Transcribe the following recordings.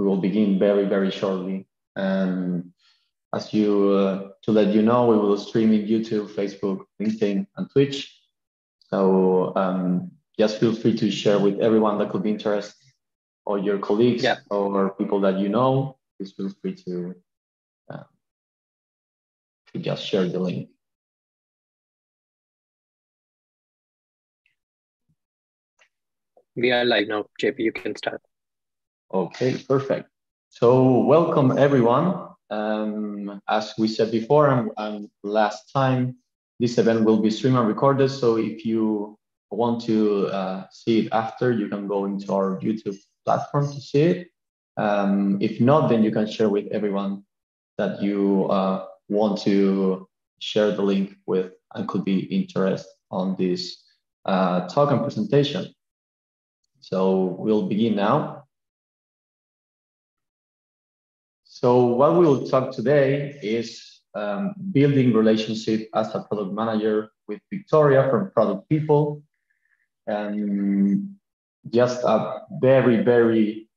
We will begin very, very shortly. And as you, to let you know, we will stream in YouTube, Facebook, LinkedIn, and Twitch. So just feel free to share with everyone that could be interested, or your colleagues or people that you know. Please feel free to just share the link. We are live now, JP, you can start. Okay, perfect. So welcome everyone. As we said before and last time, this event will be streamed and recorded. So if you want to see it after, you can go into our YouTube platform to see it. If not, then you can share with everyone that you want to share the link with and could be interested on this talk and presentation. So we'll begin now. So what we will talk today is building relationship as a product manager with Viktoria from Product People. And just a very, very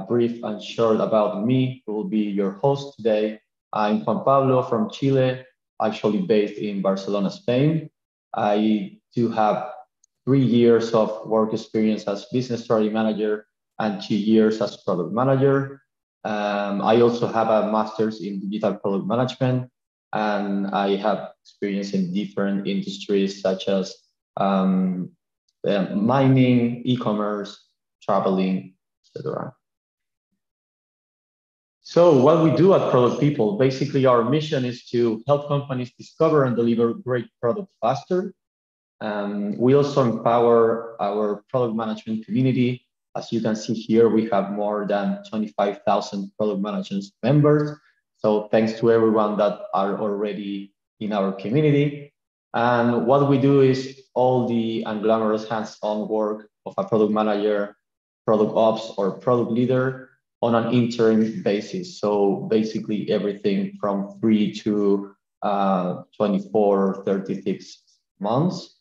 brief and short about me, who will be your host today. I'm Juan Pablo from Chile, actually based in Barcelona, Spain. I do have 3 years of work experience as business strategy manager and 2 years as product manager. I also have a master's in digital product management, and I have experience in different industries such as mining, e-commerce, traveling, etc. So what we do at Product People, basically our mission is to help companies discover and deliver great products faster. We also empower our product management community. As you can see here, we have more than 25,000 product management members. So thanks to everyone that are already in our community. And what we do is all the unglamorous hands-on work of a product manager, product ops, or product leader on an interim basis. So basically everything from 3 to 24, 36 months.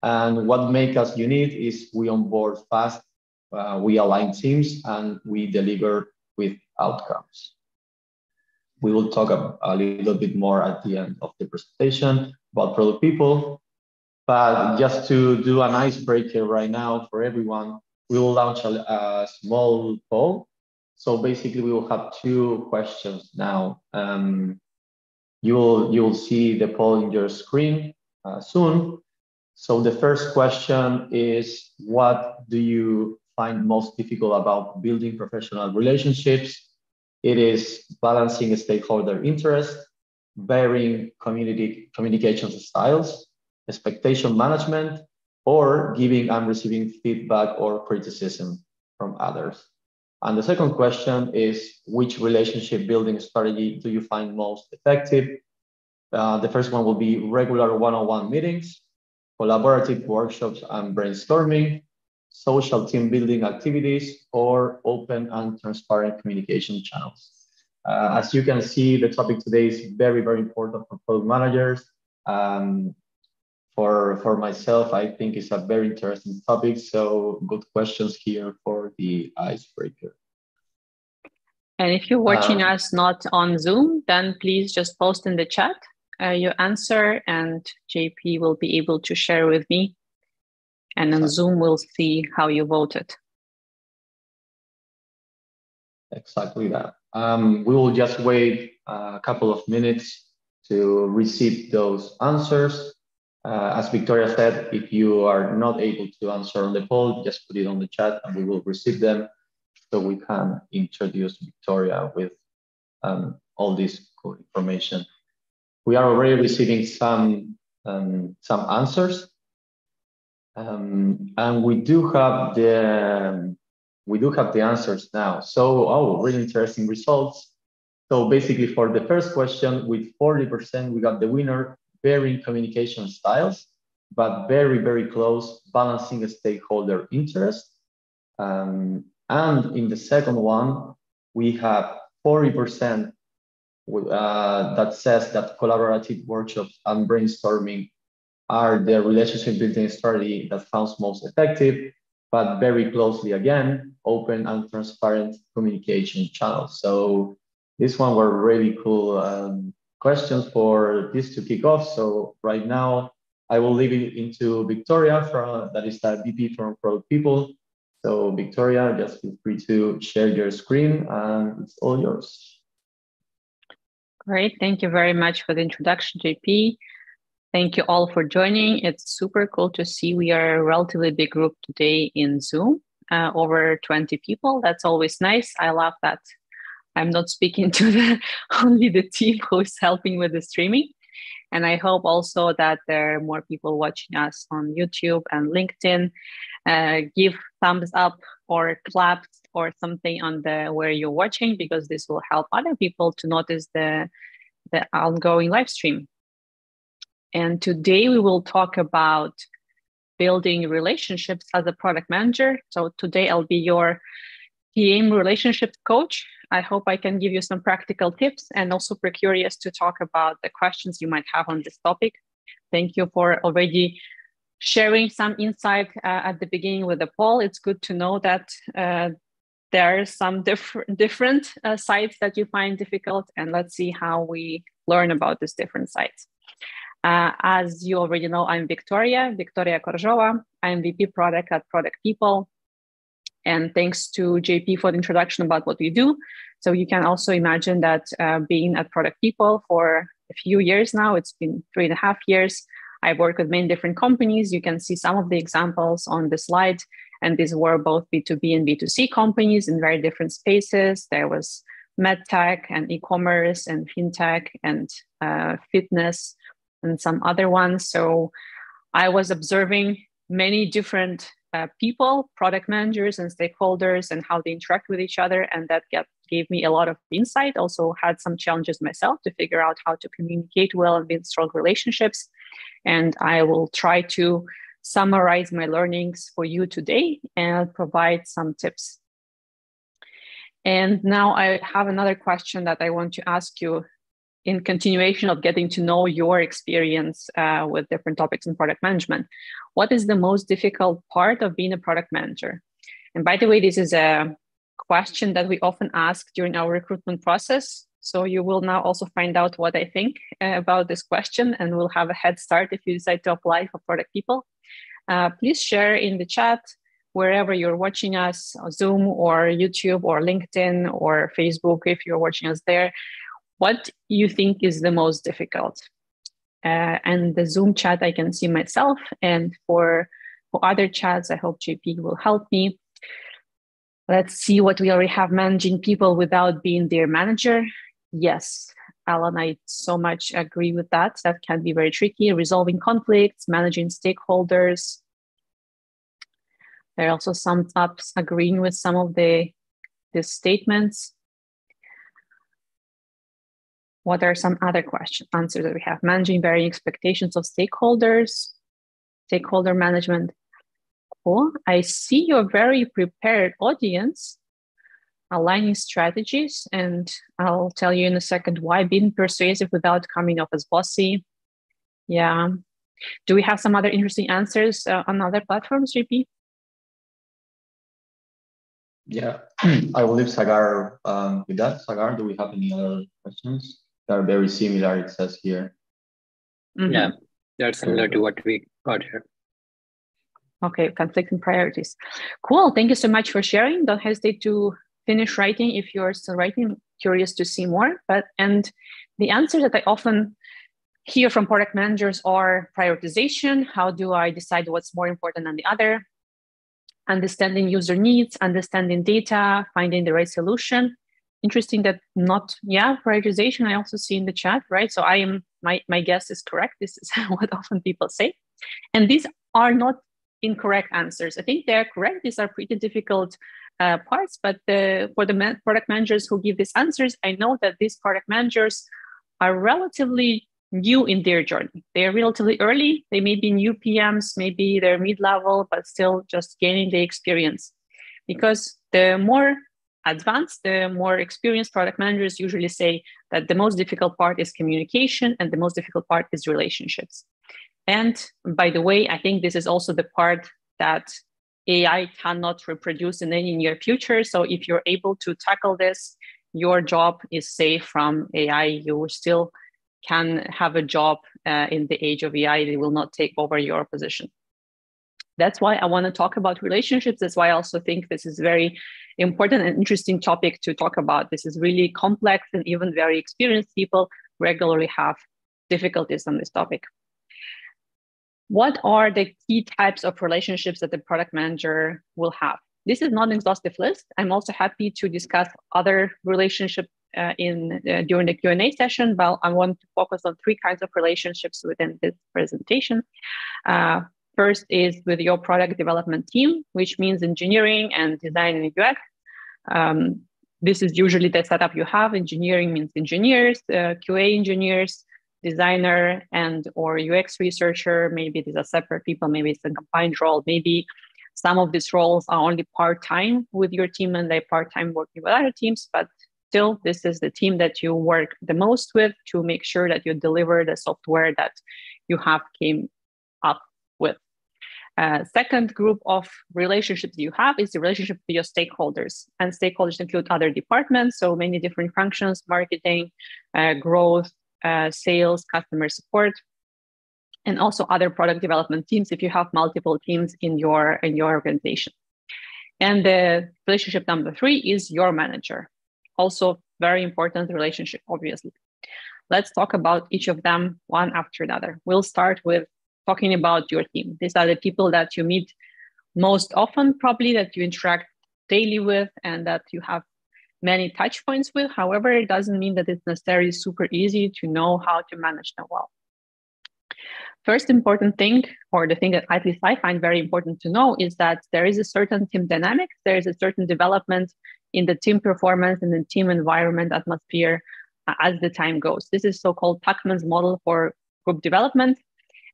And what makes us unique is we onboard fast, we align teams, and we deliver with outcomes. We will talk a little bit more at the end of the presentation about Product People. But just to do an icebreaker right now for everyone, we will launch a small poll. So basically, we will have 2 questions now. You will see the poll in your screen soon. So the first question is, what do you find most difficult about building professional relationships? It is balancing stakeholder interest, varying communication styles, expectation management, or giving and receiving feedback or criticism from others. And the second question is, which relationship building strategy do you find most effective? The first one will be regular one-on-one meetings, collaborative workshops and brainstorming, social team building activities, or open and transparent communication channels. As you can see, the topic today is very, very important for product managers. For myself, I think it's a very interesting topic. So good questions here for the icebreaker. And if you're watching us not on Zoom, then please just post in the chat your answer, and JP will be able to share with me. And on Zoom, we'll see how you voted. Exactly that. We will just wait a couple of minutes to receive those answers. As Victoria said, if you are not able to answer on the poll, just put it on the chat and we will receive them so we can introduce Victoria with all this cool information. We are already receiving some answers. And we do have the answers now. So, really interesting results. So basically for the first question, with 40%, we got the winner, varying communication styles, but very, very close, balancing the stakeholder interest. And in the second one, we have 40% that says that collaborative workshops and brainstorming are the relationship building strategy that sounds most effective. but very closely again, open and transparent communication channels. So this one were really cool questions for this to kick off. So right now, I will leave it into Victoria, that is the VP from Product People. So Victoria, just feel free to share your screen and it's all yours. Great, thank you very much for the introduction, JP. Thank you all for joining. It's super cool to see we are a relatively big group today in Zoom, over 20 people. That's always nice. I love that I'm not speaking to only the team who is helping with the streaming. And I hope also that there are more people watching us on YouTube and LinkedIn. Give thumbs up or claps or something on where you're watching, because this will help other people to notice the ongoing live stream. And today we will talk about building relationships as a product manager. So today I'll be your team relationship coach. I hope I can give you some practical tips, and also super curious to talk about the questions you might have on this topic. Thank you for already sharing some insight at the beginning with the poll. It's good to know that there are some different sites that you find difficult, and let's see how we learn about these different sites. As you already know, I'm Viktoria Korzhova. I'm VP Product at Product People. And thanks to JP for the introduction about what we do. So you can also imagine that being at Product People for a few years now, it's been 3.5 years. I've worked with many different companies. You can see some of the examples on the slide. And these were both B2B and B2C companies in very different spaces. There was medtech and e-commerce and fintech and fitness and some other ones. So I was observing many different people, product managers and stakeholders, and how they interact with each other. And that gave me a lot of insight. Also had some challenges myself to figure out how to communicate well and build strong relationships. And I will try to summarize my learnings for you today and provide some tips. And now I have another question that I want to ask you in continuation of getting to know your experience with different topics in product management. What is the most difficult part of being a product manager? And by the way, this is a question that we often ask during our recruitment process. So you will now also find out what I think about this question, and we'll have a head start if you decide to apply for Product People. Please share in the chat wherever you're watching us, Zoom or YouTube or LinkedIn or Facebook, if you're watching us there, what you think is the most difficult. And the Zoom chat, I can see myself. And for other chats, I hope JP will help me. Let's see what we already have: managing people without being their manager. Yes, Alan, I so much agree with that. That can be very tricky. Resolving conflicts, managing stakeholders. There are also some ups agreeing with some of the statements. What are some other answers that we have? Managing varying expectations of stakeholders, stakeholder management. Cool. I see you're very prepared audience, aligning strategies, and I'll tell you in a second why. Being persuasive without coming off as bossy. Yeah. Do we have some other interesting answers on other platforms, JP? Yeah, I will leave Sagar with that. Sagar, do we have any other questions? They're very similar, it says here. Mm-hmm. Yeah, they're similar to what we got here. Okay, conflicting priorities. Cool, thank you so much for sharing. Don't hesitate to finish writing if you're still writing, curious to see more. And the answers that I often hear from product managers are prioritization. How do I decide what's more important than the other? Understanding user needs, understanding data, finding the right solution. Interesting that prioritization I also see in the chat, right? So my guess is correct. This is what often people say. And these are not incorrect answers. I think they're correct. These are pretty difficult parts, but for the product managers who give these answers, I know that these product managers are relatively new in their journey. They're relatively early. They may be new PMs, maybe they're mid-level, but still just gaining the experience. Because the more advanced, the more experienced product managers usually say that the most difficult part is communication and the most difficult part is relationships. And by the way, I think this is also the part that AI cannot reproduce in any near future. So if you're able to tackle this, your job is safe from AI. You still can have a job in the age of AI. They will not take over your position. That's why I want to talk about relationships. That's why I also think this is very important and interesting topic to talk about. This is really complex, and even very experienced people regularly have difficulties on this topic. What are the key types of relationships that the product manager will have? This is not an exhaustive list. I'm also happy to discuss other relationships during the Q&A session, but I want to focus on 3 kinds of relationships within this presentation. First is with your product development team, which means engineering and design and UX. This is usually the setup you have. Engineering means engineers, QA engineers, designer and or UX researcher. Maybe these are separate people, maybe it's a combined role. Maybe some of these roles are only part-time with your team and they're part-time working with other teams, but still this is the team that you work the most with to make sure that you deliver the software that you have came up with. Second group of relationships you have is the relationship with your stakeholders, and stakeholders include other departments, so many different functions, marketing, growth, sales, customer support, and also other product development teams if you have multiple teams in your organization. And the relationship number 3 is your manager. Also very important relationship, obviously. Let's talk about each of them one after another. We'll start with talking about your team. These are the people that you meet most often, probably, that you interact daily with and that you have many touch points with. However, it doesn't mean that it's necessarily super easy to know how to manage them well. First important thing, or the thing that at least I find very important to know, is that there is a certain team dynamic, there is a certain development in the team performance and the team environment atmosphere as the time goes. This is so-called Tuckman's model for group development,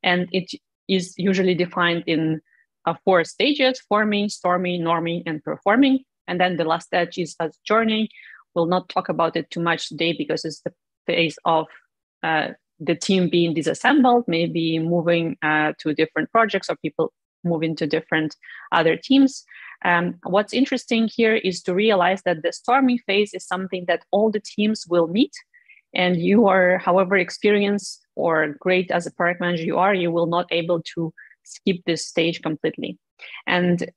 and it is usually defined in 4 stages: forming, storming, norming, and performing. And then the last stage is as journey. We'll not talk about it too much today because it's the phase of the team being disassembled, maybe moving to different projects, or people moving to different other teams. What's interesting here is to realize that the storming phase is something that all the teams will meet, and you are, however experienced or great as a product manager you will not able to skip this stage completely. And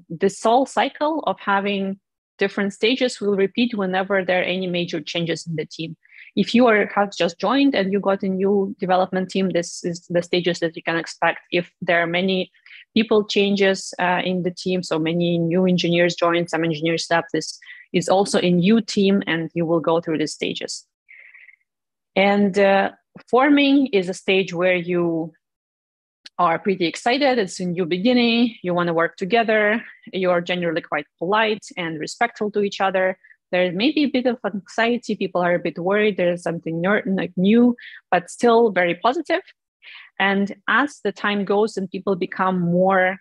this whole cycle of having different stages will repeat whenever there are any major changes in the team. If you have just joined and you got a new development team, this is the stages that you can expect. If there are many people changes in the team, so many new engineers join, some engineers left, this is also a new team and you will go through the stages. And forming is a stage where you are pretty excited. It's a new beginning. You want to work together. You're generally quite polite and respectful to each other. There may be a bit of anxiety. People are a bit worried. There's something new, but still very positive. And as the time goes and people become more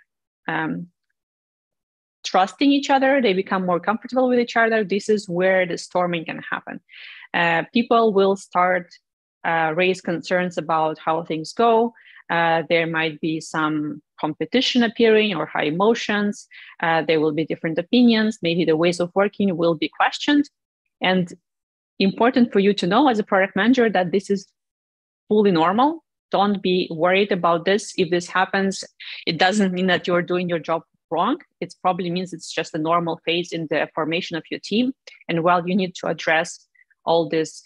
trusting each other, they become more comfortable with each other, this is where the storming can happen. People will start raise concerns about how things go. There might be some competition appearing or high emotions. There will be different opinions. Maybe the ways of working will be questioned. And important for you to know as a product manager that this is fully normal. Don't be worried about this. If this happens, it doesn't mean that you're doing your job wrong. It probably means it's just a normal phase in the formation of your team. And while you need to address all these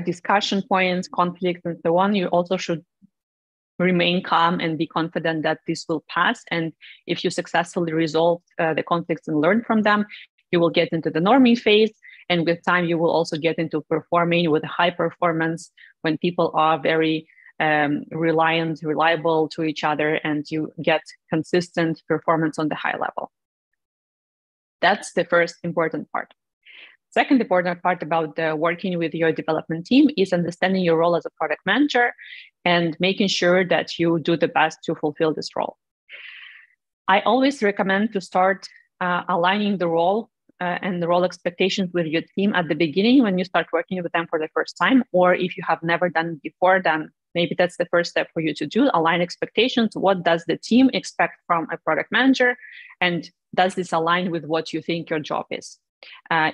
discussion points, conflicts, and so on, you also should remain calm and be confident that this will pass. And if you successfully resolve the conflicts and learn from them, you will get into the norming phase. And with time, you will also get into performing with high performance when people are very reliable to each other and you get consistent performance on the high level. That's the first important part. Second important part about working with your development team is understanding your role as a product manager and making sure that you do the best to fulfill this role. I always recommend to start aligning the role and the role expectations with your team at the beginning when you start working with them for the first time, or if you have never done it before, then maybe that's the first step for you to do, align expectations. What does the team expect from a product manager? And does this align with what you think your job is?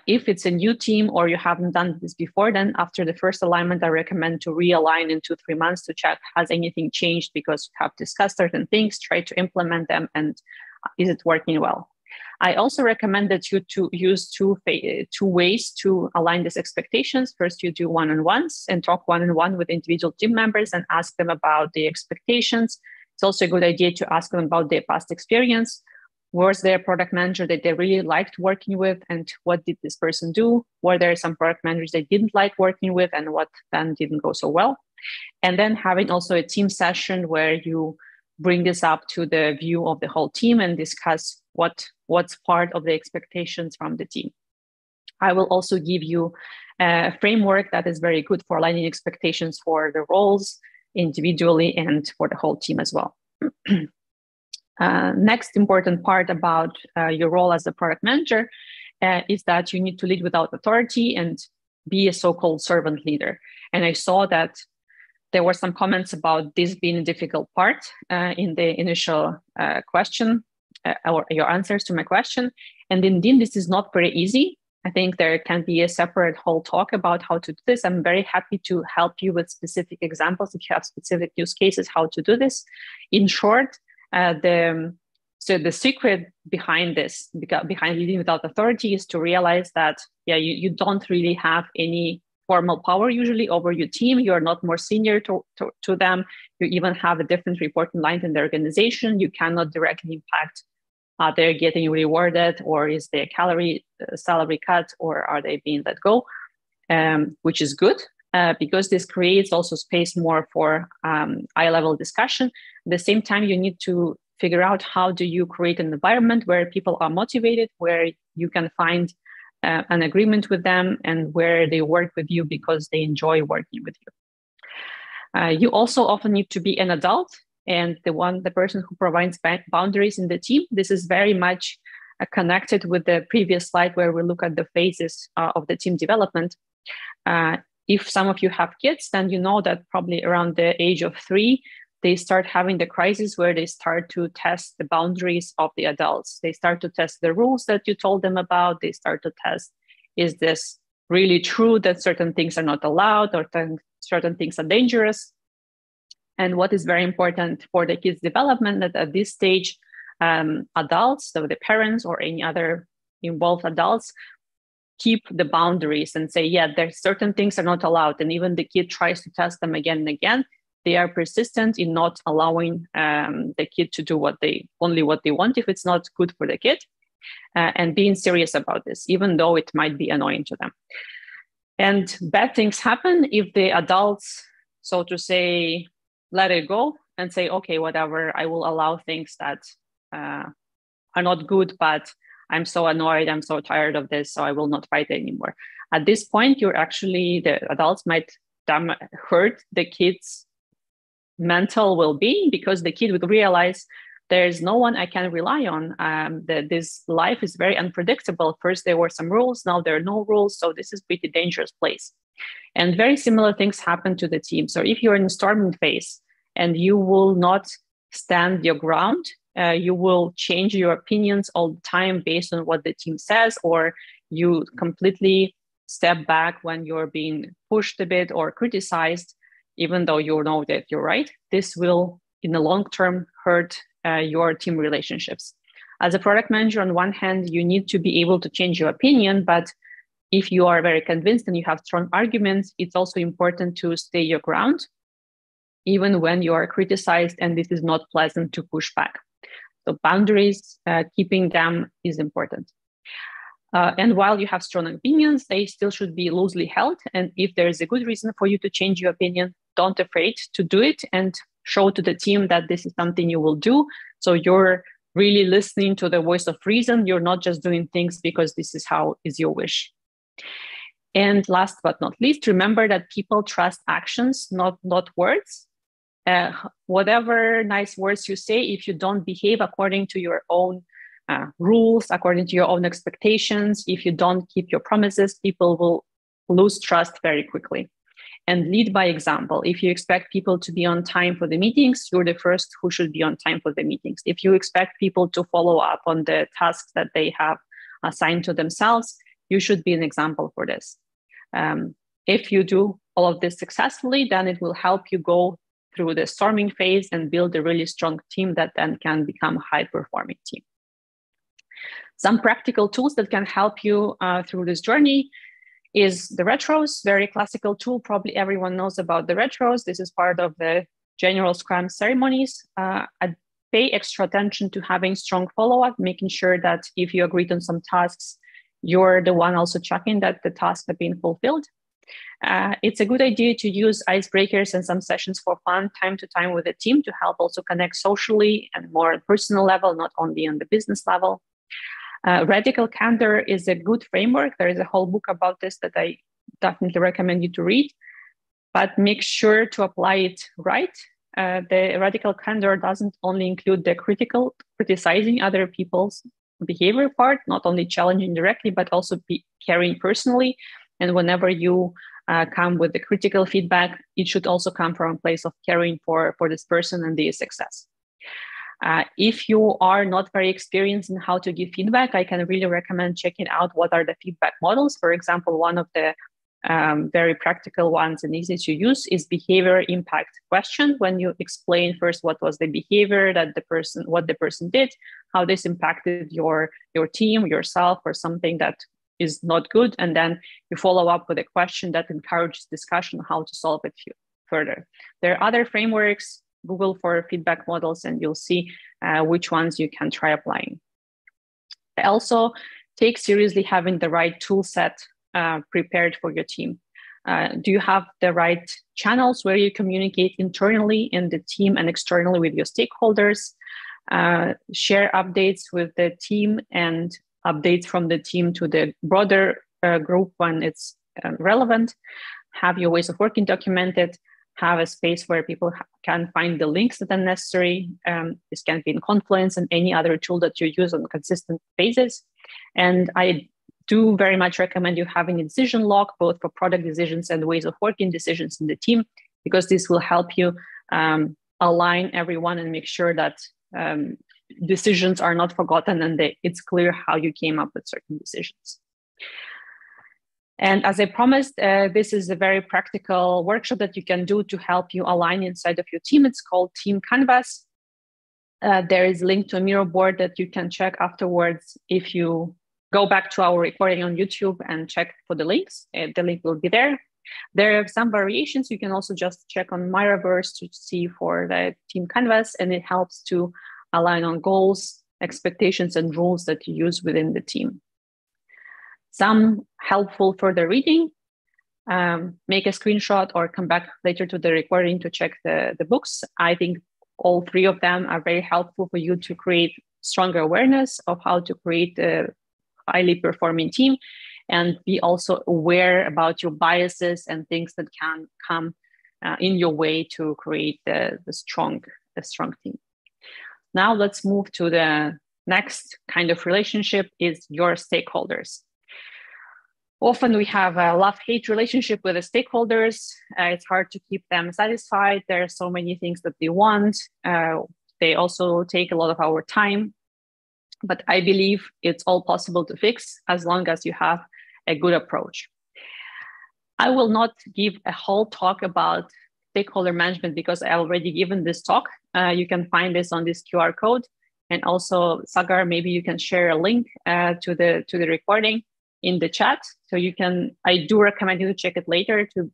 If it's a new team or you haven't done this before, then after the first alignment, I recommend to realign in 2-3 months to check, has anything changed, because you have discussed certain things, try to implement them, and is it working well? I also recommend that you to use two ways to align these expectations. First, you do one-on-ones and talk one-on-one with individual team members and ask them about the expectations. It's also a good idea to ask them about their past experience. Was there a product manager that they really liked working with, and what did this person do? Were there some product managers they didn't like working with, and what then didn't go so well? And then having also a team session where you bring this up to the view of the whole team and discuss what's part of the expectations from the team. I will also give you a framework that is very good for aligning expectations for the roles individually and for the whole team as well. Next important part about your role as a product manager is that you need to lead without authority and be a so-called servant leader. And I saw that there were some comments about this being a difficult part in the initial question or your answers to my question. And indeed, this is not very easy. I think there can be a separate whole talk about how to do this. I'm very happy to help you with specific examples if you have specific use cases, how to do this. In short, the secret behind this, behind leading without authority, is to realize that, you don't really have any formal power usually over your team. You're not more senior to them. You even have a different reporting line in the organization. You cannot directly impact are they getting rewarded, or is their salary cut, or are they being let go, which is good. Because this creates also space more for high-level discussion. At the same time, you need to figure out how do you create an environment where people are motivated, where you can find an agreement with them, and where they work with you because they enjoy working with you. You also often need to be an adult and the person who provides boundaries in the team. This is very much connected with the previous slide where we look at the phases of the team development. If some of you have kids, then you know that probably around the age of 3, they start having the crisis where they start to test the boundaries of the adults. They start to test the rules that you told them about. They start to test, is this really true that certain things are not allowed, or certain things are dangerous? And what is very important for the kids' development, that at this stage, adults, so the parents or any other involved adults, keep the boundaries and say, there's certain things are not allowed. And even the kid tries to test them again and again. They are persistent in not allowing the kid to do only what they want if it's not good for the kid, and being serious about this, even though it might be annoying to them. And bad things happen if the adults, so to say, let it go and say, okay, whatever, I will allow things that are not good, but I'm so annoyed, I'm so tired of this, so I will not fight anymore. At this point, the adults might hurt the kids' mental well-being, because the kid would realize there's no one I can rely on, that this life is very unpredictable. First, there were some rules, now there are no rules, so this is a pretty dangerous place. And very similar things happen to the team. So if you're in a storming phase and you will not stand your ground, you will change your opinions all the time based on what the team says, or you completely step back when you're being pushed a bit or criticized, even though you know that you're right. This will, in the long term, hurt your team relationships. As a product manager, on one hand, you need to be able to change your opinion, but if you are very convinced and you have strong arguments, it's also important to stay your ground, even when you are criticized and this is not pleasant to push back. So boundaries, keeping them is important. And while you have strong opinions, they still should be loosely held. And if there is a good reason for you to change your opinion, don't be afraid to do it and show to the team that this is something you will do. So you're really listening to the voice of reason. You're not just doing things because this is how is your wish. And last but not least, remember that people trust actions, not words. Whatever nice words you say, if you don't behave according to your own rules, according to your own expectations, if you don't keep your promises, people will lose trust very quickly. and lead by example. If you expect people to be on time for the meetings, you're the first who should be on time for the meetings. If you expect people to follow up on the tasks that they have assigned to themselves, you should be an example for this. If you do all of this successfully, then it will help you go through the storming phase and build a really strong team that then can become a high-performing team. Some practical tools that can help you through this journey is the retros, very classical tool. Probably everyone knows about the retros. This is part of the general Scrum ceremonies. I pay extra attention to having strong follow-up, making sure that if you agreed on some tasks, you're the one also checking that the tasks have been fulfilled. It's a good idea to use icebreakers and some sessions for fun time to time with the team to help also connect socially and more personal level, not only on the business level. Radical candor is a good framework. There is a whole book about this that I definitely recommend you to read, but make sure to apply it right. The radical candor doesn't only include the criticizing other people's behavior part, not only challenging directly, but also caring personally. And whenever you come with the critical feedback, it should also come from a place of caring for this person and their success. If you are not very experienced in how to give feedback, I can really recommend checking out what are the feedback models. For example, one of the very practical ones and easy to use is behavior impact question. When you explain first what was the behavior that what the person did, how this impacted your team, yourself, or something that is not good, and then you follow up with a question that encourages discussion on how to solve it further. There are other frameworks. Google for feedback models, and you'll see which ones you can try applying. Also, take seriously having the right tool set prepared for your team. Do you have the right channels where you communicate internally in the team and externally with your stakeholders? Share updates with the team and updates from the team to the broader group when it's relevant. Have your ways of working documented. Have a space where people can find the links that are necessary. This can be in Confluence and any other tool that you use on a consistent basis. And I do very much recommend you having a decision log, both for product decisions and ways of working decisions in the team, because this will help you align everyone and make sure that decisions are not forgotten and it's clear how you came up with certain decisions. And as I promised, this is a very practical workshop that you can do to help you align inside of your team. It's called Team Canvas. There is a link to a Miro board that you can check afterwards. If you go back to our recording on YouTube and check for the links, the link will be there. There are some variations. You can also just check on Miraverse to see for the Team Canvas, and it helps to align on goals, expectations, and rules that you use within the team. Some helpful further reading, make a screenshot or come back later to the recording to check the books. I think all three of them are very helpful for you to create stronger awareness of how to create a highly performing team and be also aware about your biases and things that can come in your way to create the strong team. Now let's move to the next kind of relationship is your stakeholders. Often we have a love-hate relationship with the stakeholders. It's hard to keep them satisfied. There are so many things that they want. They also take a lot of our time. But I believe it's all possible to fix as long as you have a good approach. I will not give a whole talk about stakeholder management because I already given this talk. You can find this on this QR code. And also, Sagar, maybe you can share a link to the recording in the chat. So I do recommend you to check it later to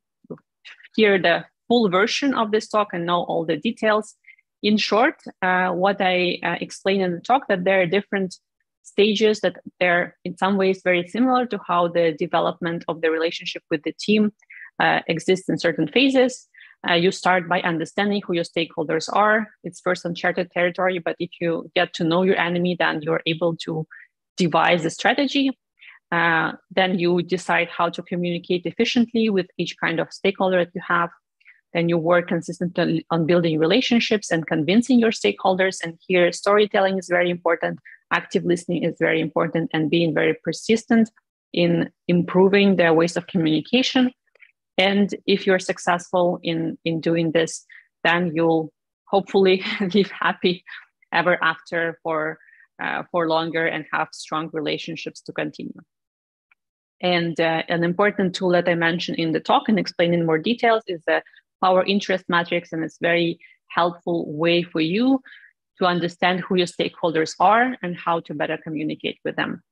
hear the full version of this talk and know all the details. In short, what I explained in the talk, that there are different stages that they're in some ways very similar to how the development of the relationship with the team exists in certain phases. You start by understanding who your stakeholders are. It's first uncharted territory, but if you get to know your enemy, then you're able to devise a strategy. Then you decide how to communicate efficiently with each kind of stakeholder that you have. Then you work consistently on building relationships and convincing your stakeholders. And here, storytelling is very important. Active listening is very important, and being very persistent in improving their ways of communication. And if you're successful in doing this, then you'll hopefully live happy ever after for longer and have strong relationships to continue. And an important tool that I mentioned in the talk and explain in more details is the power interest matrix, and it's very helpful way for you to understand who your stakeholders are and how to better communicate with them.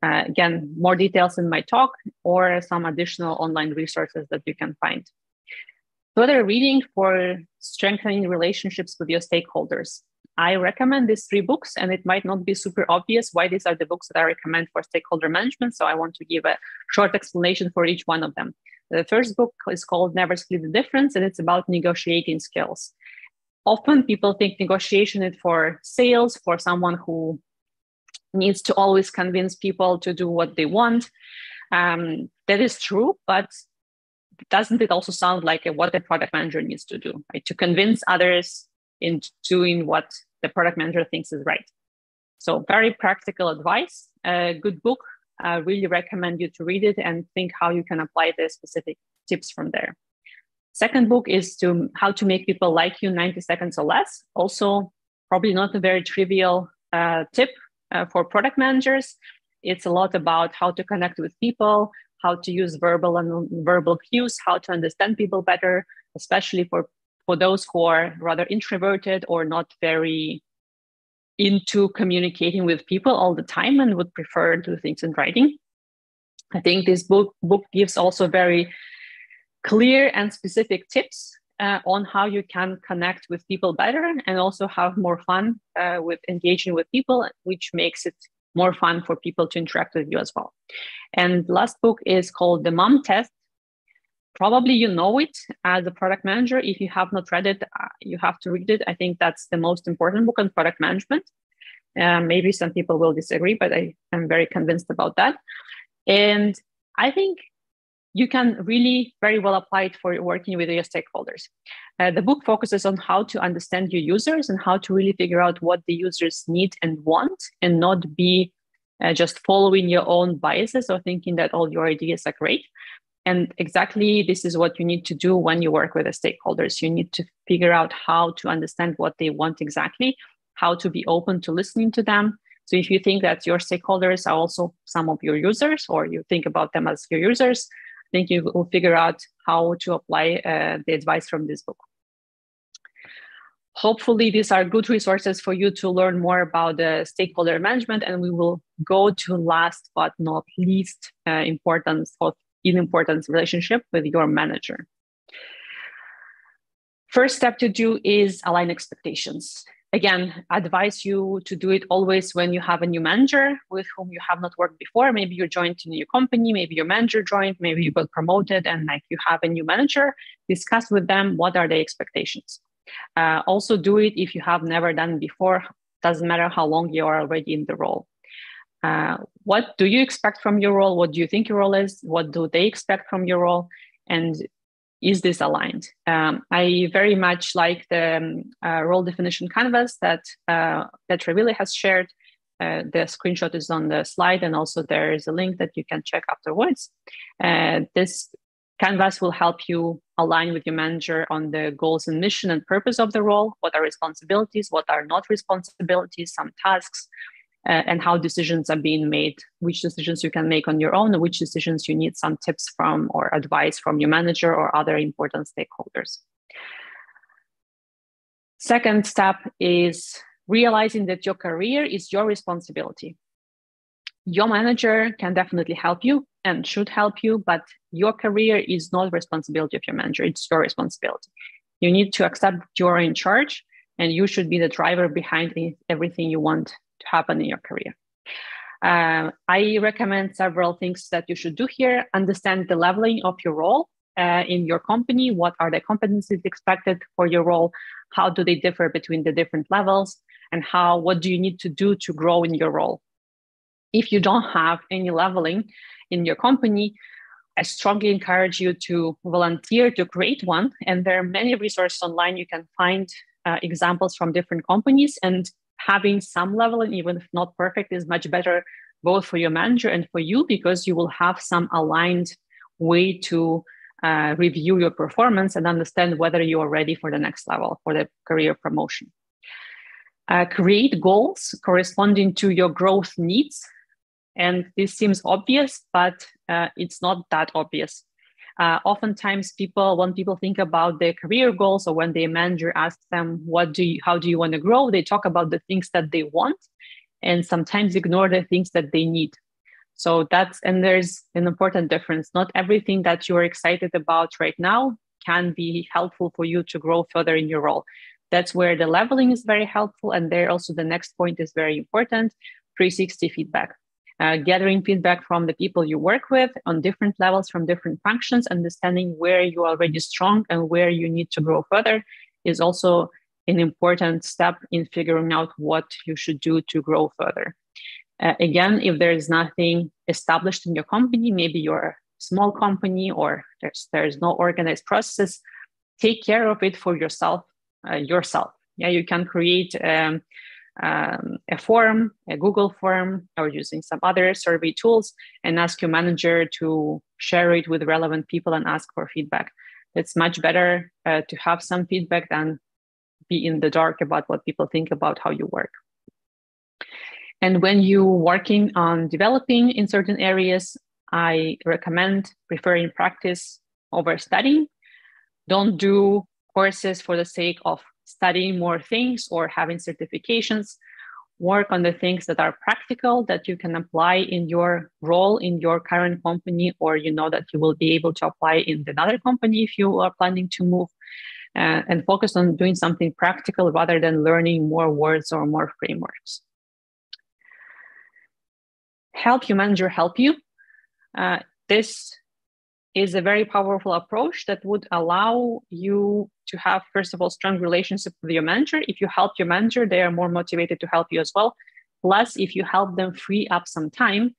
Again, more details in my talk or some additional online resources that you can find. Further reading for strengthening relationships with your stakeholders. I recommend these 3 books, and it might not be super obvious why these are the books that I recommend for stakeholder management. So I want to give a short explanation for each one of them. The first book is called Never Split the Difference, and it's about negotiating skills. Often people think negotiation is for sales, for someone who needs to always convince people to do what they want. That is true, but doesn't it also sound like what a product manager needs to do, right? To convince others in doing what the product manager thinks is right. So very practical advice, a good book. I really recommend you to read it and think how you can apply the specific tips from there. Second book is How to Make People Like You 90 Seconds or Less. Also, probably not a very trivial tip for product managers. It's a lot about how to connect with people, how to use verbal and non-verbal cues, how to understand people better, especially for those who are rather introverted or not very into communicating with people all the time and would prefer to do things in writing. I think this book gives also very clear and specific tips on how you can connect with people better and also have more fun with engaging with people, which makes it more fun for people to interact with you as well. And last book is called The Mom Test. Probably you know it as a product manager. If you have not read it, you have to read it. I think that's the most important book on product management. Maybe some people will disagree, but I am very convinced about that. And I think you can really very well apply it for working with your stakeholders. The book focuses on how to understand your users and how to really figure out what the users need and want, and not be just following your own biases or thinking that all your ideas are great. And exactly this is what you need to do when you work with the stakeholders. You need to figure out how to understand what they want exactly, how to be open to listening to them. So if you think that your stakeholders are also some of your users, or you think about them as your users, I think you will figure out how to apply the advice from this book. Hopefully, these are good resources for you to learn more about the stakeholder management, and we will go to last but not least importance relationship with your manager. First step to do is align expectations. Again, I advise you to do it always when you have a new manager with whom you have not worked before. Maybe you joined a new company, maybe your manager joined, maybe you got promoted and you have a new manager. Discuss with them what are the expectations. Also do it if you have never done it before. Doesn't matter how long you are already in the role. What do you expect from your role? What do you think your role is? What do they expect from your role? And is this aligned? I very much like the role definition canvas that Petra has shared. The screenshot is on the slide, and also there is a link that you can check afterwards. This canvas will help you align with your manager on the goals and mission and purpose of the role, what are responsibilities, what are not responsibilities, some tasks, and how decisions are being made, which decisions you can make on your own, and which decisions you need some tips from or advice from your manager or other important stakeholders. Second step is realizing that your career is your responsibility. Your manager can definitely help you and should help you, but your career is not the responsibility of your manager, it's your responsibility. You need to accept you're in charge, and you should be the driver behind everything you want to happen in your career. I recommend several things that you should do here. Understand the leveling of your role in your company. What are the competencies expected for your role? How do they differ between the different levels? And what do you need to do to grow in your role? If you don't have any leveling in your company, I strongly encourage you to volunteer to create one. And there are many resources online. You can find examples from different companies, and having some leveling, even if not perfect, is much better both for your manager and for you, because you will have some aligned way to review your performance and understand whether you are ready for the next level, for the career promotion. Create goals corresponding to your growth needs. And this seems obvious, but it's not that obvious. Oftentimes when people think about their career goals, or when their manager asks them, how do you want to grow? They talk about the things that they want and sometimes ignore the things that they need. So there's an important difference. Not everything that you're excited about right now can be helpful for you to grow further in your role. That's where the leveling is very helpful. And there also the next point is very important, 360 feedback. Gathering feedback from the people you work with on different levels from different functions, understanding where you are already strong and where you need to grow further is also an important step in figuring out what you should do to grow further. Again, if there is nothing established in your company, maybe you're a small company or there's no organized process, take care of it for yourself. Yeah, you can create a form, a Google form, or using some other survey tools, and ask your manager to share it with relevant people and ask for feedback. It's much better to have some feedback than be in the dark about what people think about how you work. And when you're working on developing in certain areas, I recommend preferring practice over studying. Don't do courses for the sake of studying more things or having certifications. Work on the things that are practical, that you can apply in your role in your current company, or you know that you will be able to apply in another company if you are planning to move, and focus on doing something practical rather than learning more words or more frameworks. Help your manager help you. This is a very powerful approach that would allow you to have, first of all, strong relationship with your manager. If you help your manager, they are more motivated to help you as well. Plus, if you help them free up some time,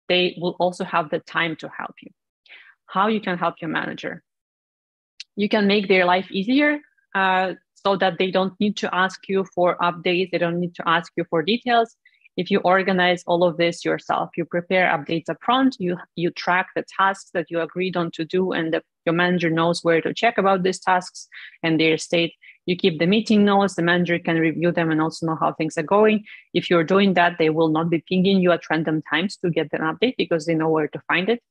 they will also have the time to help you. How you can help your manager? You can make their life easier so that they don't need to ask you for updates. They don't need to ask you for details. If you organize all of this yourself, you prepare updates up front, you track the tasks that you agreed on to do, and your manager knows where to check about these tasks and their state. You keep the meeting notes, the manager can review them and also know how things are going. If you're doing that, they will not be pinging you at random times to get an update because they know where to find it.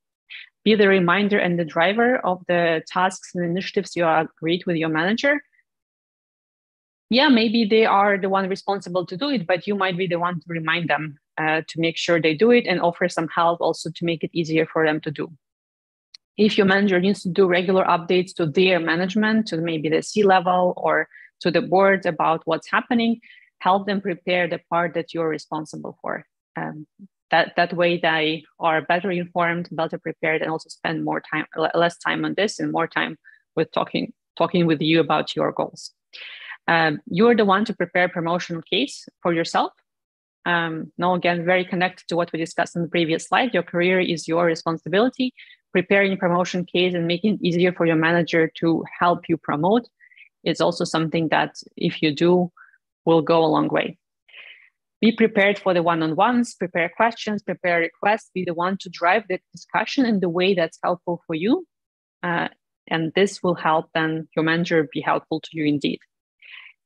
Be the reminder and the driver of the tasks and initiatives you agreed with your manager. Yeah, maybe they are the one responsible to do it, but you might be the one to remind them to make sure they do it and offer some help also to make it easier for them to do. If your manager needs to do regular updates to their management, to maybe the C-level or to the board about what's happening, help them prepare the part that you're responsible for. That way they are better informed, better prepared, and also spend less time on this and more time with talking with you about your goals. You're the one to prepare promotional case for yourself. Now, again, very connected to what we discussed in the previous slide. Your career is your responsibility. Preparing a promotion case and making it easier for your manager to help you promote is also something that, if you do, will go a long way. Be prepared for the one-on-ones, prepare questions, prepare requests, be the one to drive the discussion in the way that's helpful for you. And this will help then your manager be helpful to you indeed.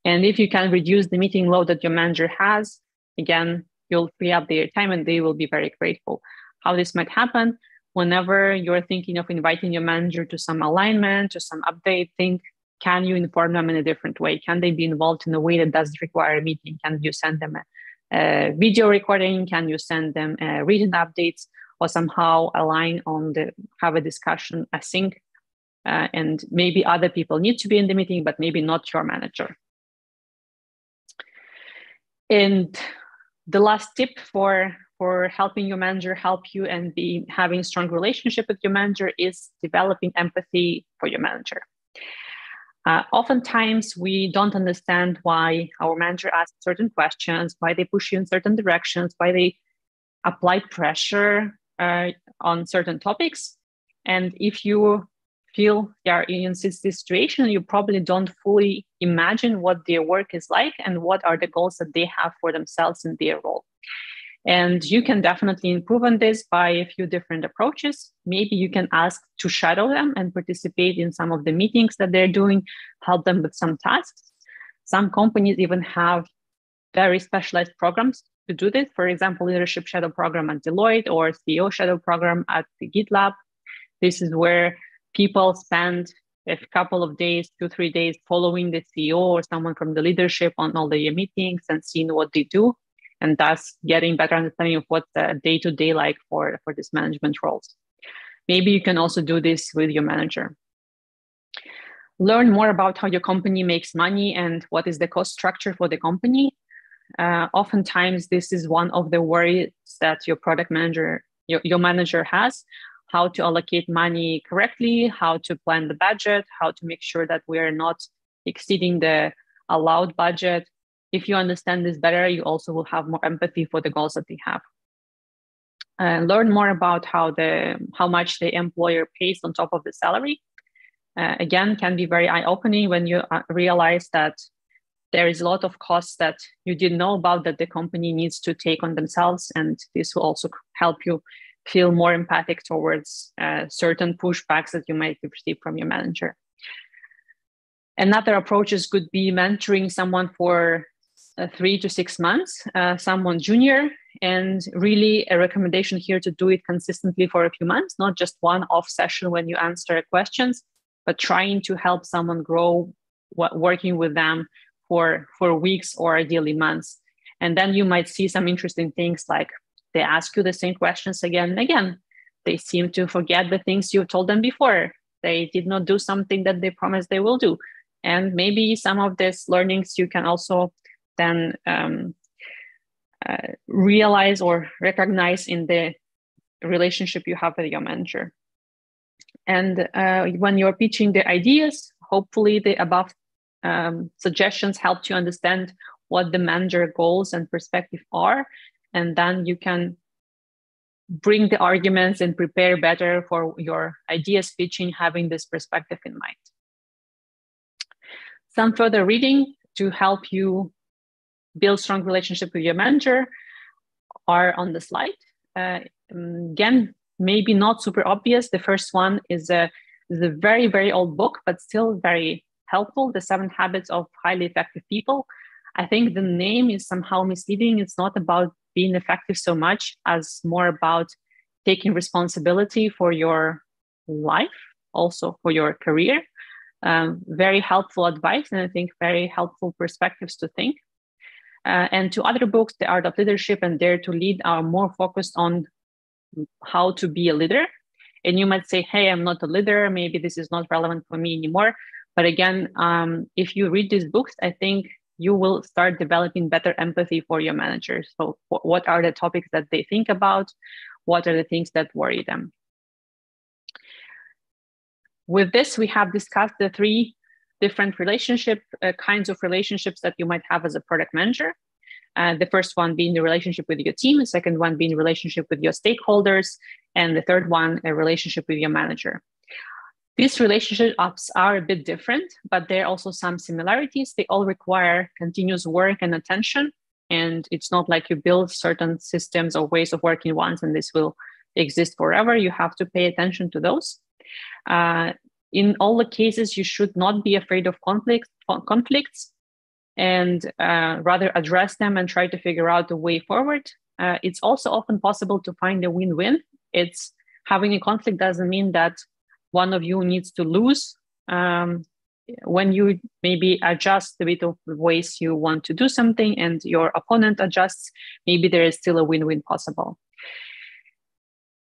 And if you can reduce the meeting load that your manager has, again, you'll free up their time and they will be very grateful. How this might happen, whenever you're thinking of inviting your manager to some alignment, to some update, think, can you inform them in a different way? Can they be involved in a way that doesn't require a meeting? Can you send them a video recording? Can you send them written updates, or somehow align on have a discussion async? And maybe other people need to be in the meeting, but maybe not your manager. And the last tip for helping your manager help you and having a strong relationship with your manager is developing empathy for your manager. Oftentimes, we don't understand why our manager asks certain questions, why they push you in certain directions, why they apply pressure on certain topics. And if you feel they are in this situation, you probably don't fully imagine what their work is like and what are the goals that they have for themselves in their role. And you can definitely improve on this by a few different approaches. Maybe you can ask to shadow them and participate in some of the meetings that they're doing, help them with some tasks. Some companies even have very specialized programs to do this. For example, leadership shadow program at Deloitte or CEO shadow program at the GitLab. This is where people spend a couple of days, 2-3 days, following the CEO or someone from the leadership on all the meetings and seeing what they do, and thus getting better understanding of what's the day-to-day like for these management roles. Maybe you can also do this with your manager. Learn more about how your company makes money and what is the cost structure for the company. Oftentimes, this is one of the worries that your product manager, your manager has, how to allocate money correctly, how to plan the budget, how to make sure that we are not exceeding the allowed budget. If you understand this better, you also will have more empathy for the goals that they have. Learn more about how much the employer pays on top of the salary. Again, can be very eye-opening when you realize that there is a lot of costs that you didn't know about that the company needs to take on themselves, and this will also help you feel more empathic towards certain pushbacks that you might receive from your manager. Another approaches could be mentoring someone for 3 to 6 months, someone junior, and really a recommendation here to do it consistently for a few months, not just one-off session when you answer questions, but trying to help someone grow, working with them for weeks or ideally months. And then you might see some interesting things, like they ask you the same questions again and again. They seem to forget the things you told them before. They did not do something that they promised they will do. And maybe some of these learnings you can also then realize or recognize in the relationship you have with your manager. And when you're pitching the ideas, hopefully the above suggestions help you understand what the manager goals and perspective are, and then you can bring the arguments and prepare better for your ideas pitching, having this perspective in mind. Some further reading to help you build strong relationship with your manager are on the slide. Again, maybe not super obvious. The first one is a very, very old book, but still very helpful, The 7 Habits of Highly Effective People. I think the name is somehow misleading. It's not about being effective so much as more about taking responsibility for your life, also for your career. Very helpful advice, and I think very helpful perspectives to think. And 2 other books, The Art of Leadership and Dare to Lead, are more focused on how to be a leader. And you might say, hey, I'm not a leader. Maybe this is not relevant for me anymore. But again, if you read these books, I think you will start developing better empathy for your managers. So what are the topics that they think about? What are the things that worry them? With this, we have discussed the 3 different kinds of relationships that you might have as a product manager. The first one being the relationship with your team, the second one being the relationship with your stakeholders, and the third one, a relationship with your manager. These relationships are a bit different, but there are also some similarities. They all require continuous work and attention, and it's not like you build certain systems or ways of working once and this will exist forever. You have to pay attention to those. In all the cases, you should not be afraid of conflicts and rather address them and try to figure out a way forward. It's also often possible to find a win-win. It's having a conflict doesn't mean that one of you needs to lose. When you maybe adjust a bit of the ways you want to do something and your opponent adjusts, maybe there is still a win-win possible.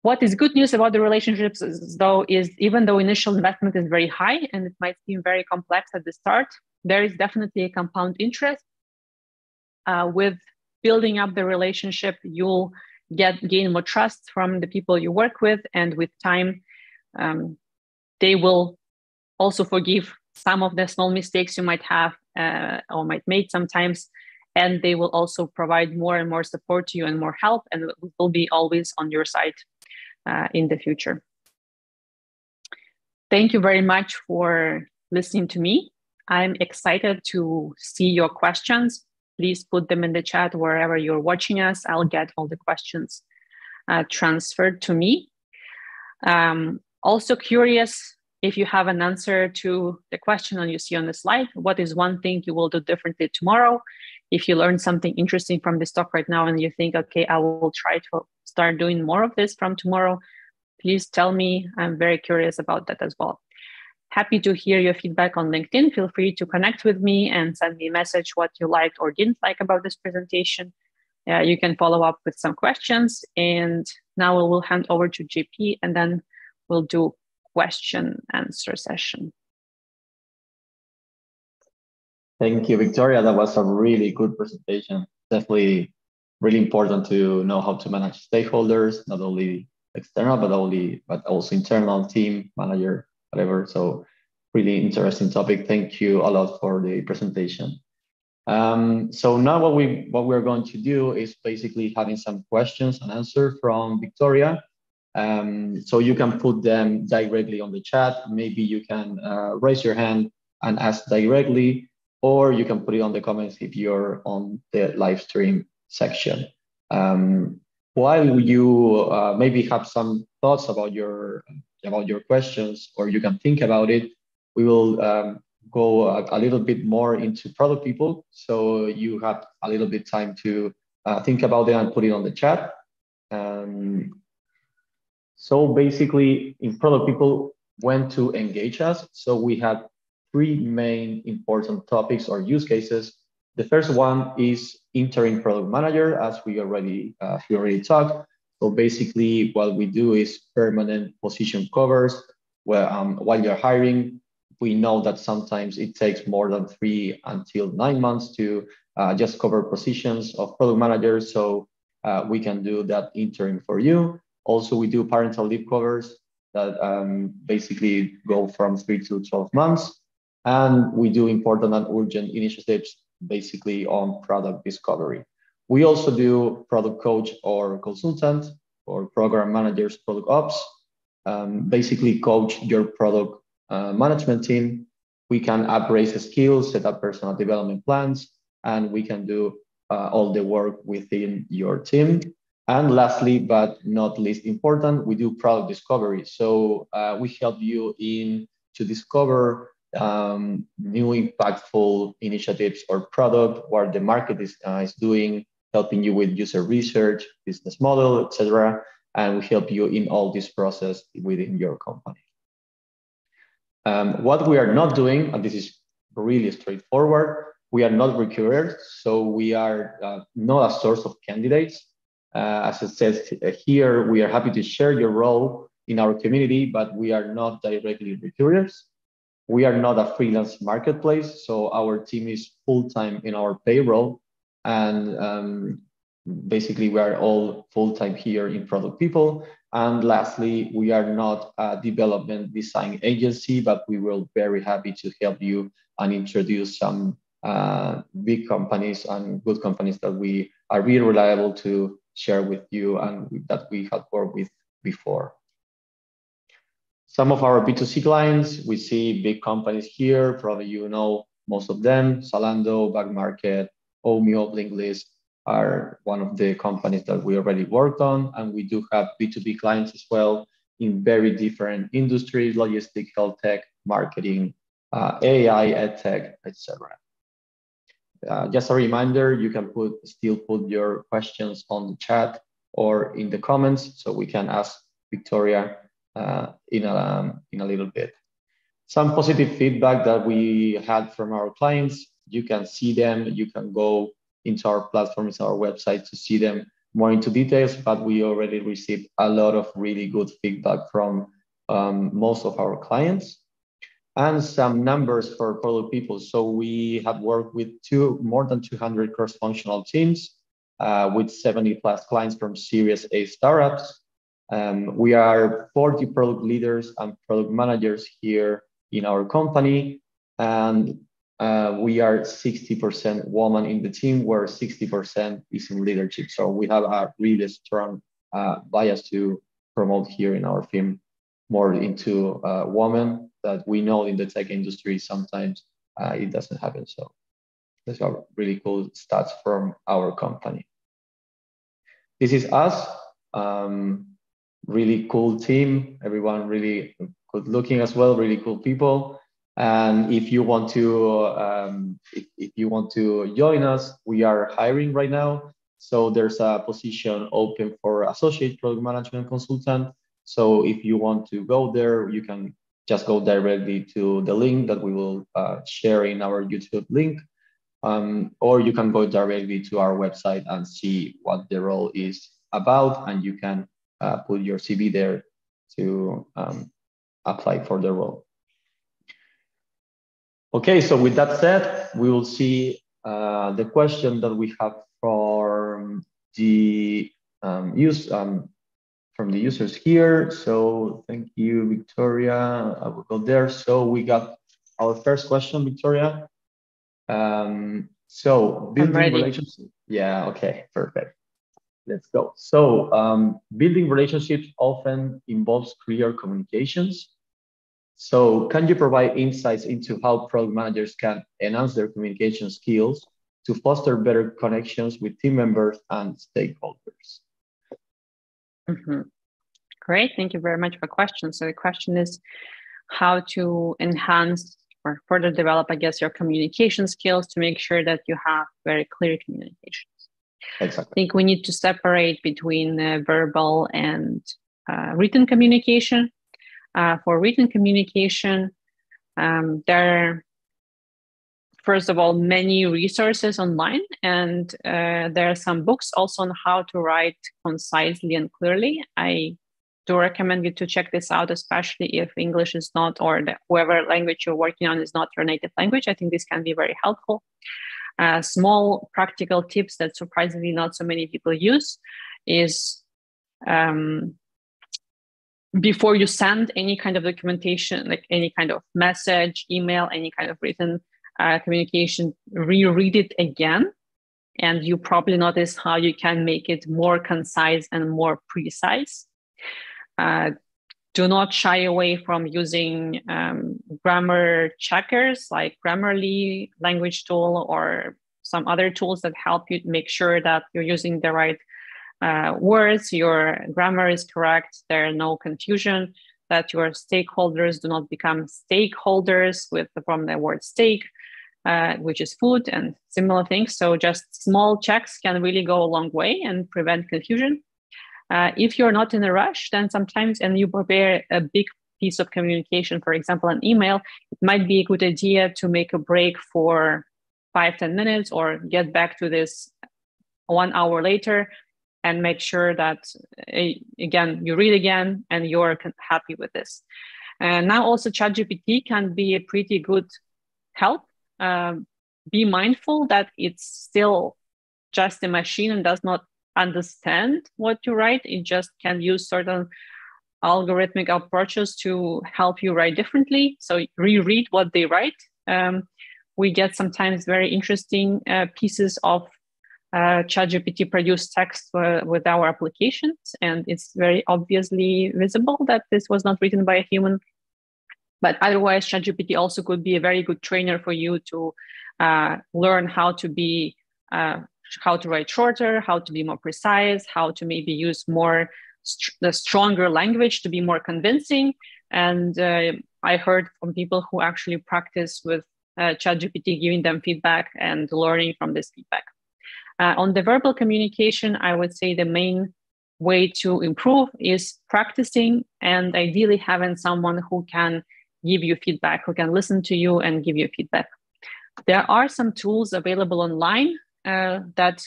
What is good news about the relationships is even though initial investment is very high and it might seem very complex at the start, there is definitely a compound interest. With building up the relationship, you'll gain more trust from the people you work with, and with time, they will also forgive some of the small mistakes you might have or might make sometimes, and they will also provide more and more support to you and more help, and will be always on your side in the future. Thank you very much for listening to me. I'm excited to see your questions. please put them in the chat wherever you're watching us. I'll get all the questions transferred to me. Also curious if you have an answer to the question that you see on the slide. What is one thing you will do differently tomorrow? If you learned something interesting from this talk right now and you think, okay, I will try to start doing more of this from tomorrow, please tell me. I'm very curious about that as well. Happy to hear your feedback on LinkedIn. Feel free to connect with me and send me a message what you liked or didn't like about this presentation. You can follow up with some questions. And now we will hand over to JP and then we'll do question answer session. Thank you, Victoria. That was a really good presentation. Definitely really important to know how to manage stakeholders, not only external, but also internal, team, manager, whatever. So really interesting topic. Thank you a lot for the presentation. So now what we're going to do is basically having some questions and answers from Victoria. So you can put them directly on the chat. Maybe you can raise your hand and ask directly, or you can put it on the comments if you're on the live stream section. While you maybe have some thoughts about your questions, or you can think about it, we will go a little bit more into product people. So you have a little bit time to think about it and put it on the chat. So basically, in product people, when to engage us. So we have three main important topics or use cases. The first one is interim product manager, as we already talked. So basically, what we do is permanent position covers. Where while you're hiring, we know that sometimes it takes more than 3 until 9 months to just cover positions of product managers. So we can do that interim for you. Also, we do parental leave covers that basically go from 3 to 12 months. And we do important and urgent initiatives basically on product discovery. We also do product coach or consultant or program managers, product ops, basically coach your product management team. We can upgrade the skills, set up personal development plans, and we can do all the work within your team. And lastly, but not least important, we do product discovery. So we help you to discover new impactful initiatives or product, what the market is doing, helping you with user research, business model, etc. And we help you in all this process within your company. What we are not doing, and this is really straightforward, we are not recruiters, so we are not a source of candidates. As it says here, we are happy to share your role in our community, but we are not directly recruiters. We are not a freelance marketplace, so our team is full-time in our payroll. And basically, we are all full-time here in Product People. And lastly, we are not a development design agency, but we will be very happy to help you and introduce some big companies and good companies that we are really reliable to share with you and that we have worked with before. Some of our B2C clients, we see big companies here, probably you know most of them, Zalando, Back Market, Omio, Blinklist are one of the companies that we already worked on. And we do have B2B clients as well in very different industries, logistics, health tech, marketing, AI, edtech, etc. Just a reminder, you can still put your questions on the chat or in the comments so we can ask Victoria in a little bit. Some positive feedback that we had from our clients, you can see them, you can go into our platforms, our website to see them more into details, but we already received a lot of really good feedback from most of our clients. And some numbers for Product People. So we have worked with more than 200 cross-functional teams with 70 plus clients from Series A startups. We are 40 product leaders and product managers here in our company. And we are 60% women in the team, where 60% is in leadership. So we have a really strong bias to promote here in our firm more into women that we know in the tech industry sometimes it doesn't happen. So These are really cool stats from our company. This is us. Really cool team. Everyone really good looking as well. Really cool people. And if you want to, if you want to join us, we are hiring right now. So there's a position open for associate product management consultant. So if you want to go there, you can just go directly to the link that we will share in our YouTube link. Or you can go directly to our website and see what the role is about, and you can put your CV there to apply for the role. Okay, so with that said, we will see the question that we have from the users here. So thank you, Victoria. I will go there. So we got our first question, Victoria. So building relationships. Yeah, okay, perfect. Let's go. So building relationships often involves clear communications. So can you provide insights into how product managers can enhance their communication skills to foster better connections with team members and stakeholders? Mm-hmm. Great, thank you very much for the question. So the question is how to enhance or further develop, I guess, your communication skills to make sure that you have very clear communications. Exactly. I think we need to separate between verbal and written communication. For written communication, there are, first of all, many resources online, and there are some books also on how to write concisely and clearly. I do recommend you to check this out, especially if English is not, or whoever language you're working on is not your native language. I think this can be very helpful. Small practical tips that surprisingly not so many people use is before you send any kind of documentation, like any kind of message, email, any kind of written communication, reread it again. And you probably notice how you can make it more concise and more precise. Do not shy away from using grammar checkers like Grammarly language tool or some other tools that help you make sure that you're using the right words, your grammar is correct, there are no confusion, that your stakeholders do not become stakeholders from the word steak, which is food and similar things. So just small checks can really go a long way and prevent confusion. If you're not in a rush, then sometimes, and you prepare a big piece of communication, for example, an email, it might be a good idea to make a break for 5-10 minutes or get back to this 1 hour later and make sure that, again, you read again and you're happy with this. And now also ChatGPT can be a pretty good help. Be mindful that it's still just a machine and does not understand what you write. It just can use certain algorithmic approaches to help you write differently. So reread what they write. We get sometimes very interesting pieces of ChatGPT produced text with our applications, and it's very obviously visible that this was not written by a human. But otherwise, ChatGPT also could be a very good trainer for you to learn how to write shorter, how to be more precise, how to maybe use more the stronger language to be more convincing. And I heard from people who actually practice with ChatGPT, giving them feedback and learning from this feedback. On the verbal communication, I would say the main way to improve is practicing and ideally having someone who can give you feedback, who can listen to you and give you feedback. There are some tools available online that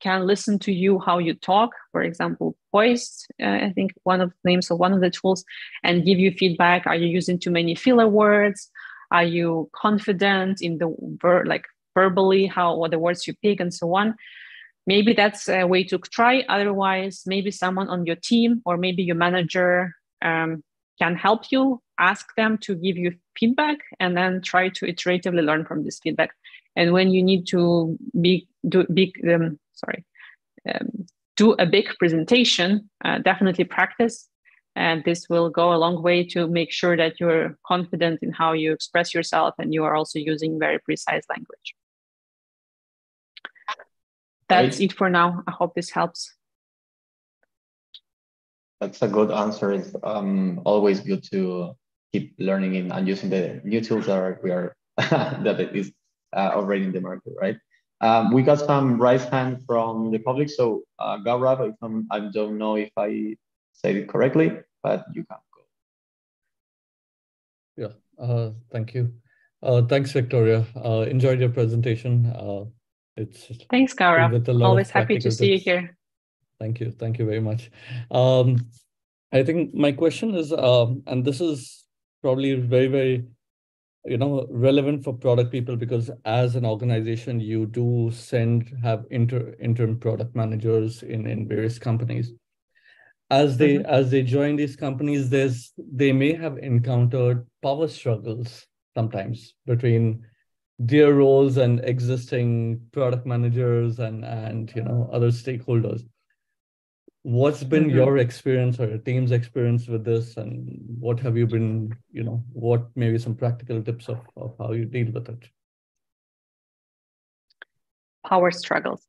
can listen to you how you talk. For example, Voice, I think one of the names of one of the tools, and give you feedback. Are you using too many filler words? Are you confident in the verbally, what the words you pick and so on? Maybe that's a way to try. Otherwise, maybe someone on your team or maybe your manager can help you. Ask them to give you feedback and then try to iteratively learn from this feedback. And when you need to do a big presentation, definitely practice. And this will go a long way to make sure that you're confident in how you express yourself and you are also using very precise language. That's it for now. I hope this helps. That's a good answer. It's always good to keep learning and using the new tools that we are that it is already in the market, right? We got some raised hand from the public. So Gaurav, I don't know if I said it correctly, but you can go. Yeah, thank you. Thanks, Victoria. Enjoyed your presentation. Thanks, Gaurav. With a lot Always of happy to see you here. Thank you. Thank you very much. I think my question is, and this is probably very, very, relevant for product people, because as an organization, you do have interim product managers in various companies. As they join these companies, they may have encountered power struggles sometimes between their roles and existing product managers and other stakeholders. What's been your experience or your team's experience with this, and what have you been, what maybe some practical tips of how you deal with it? Power struggles.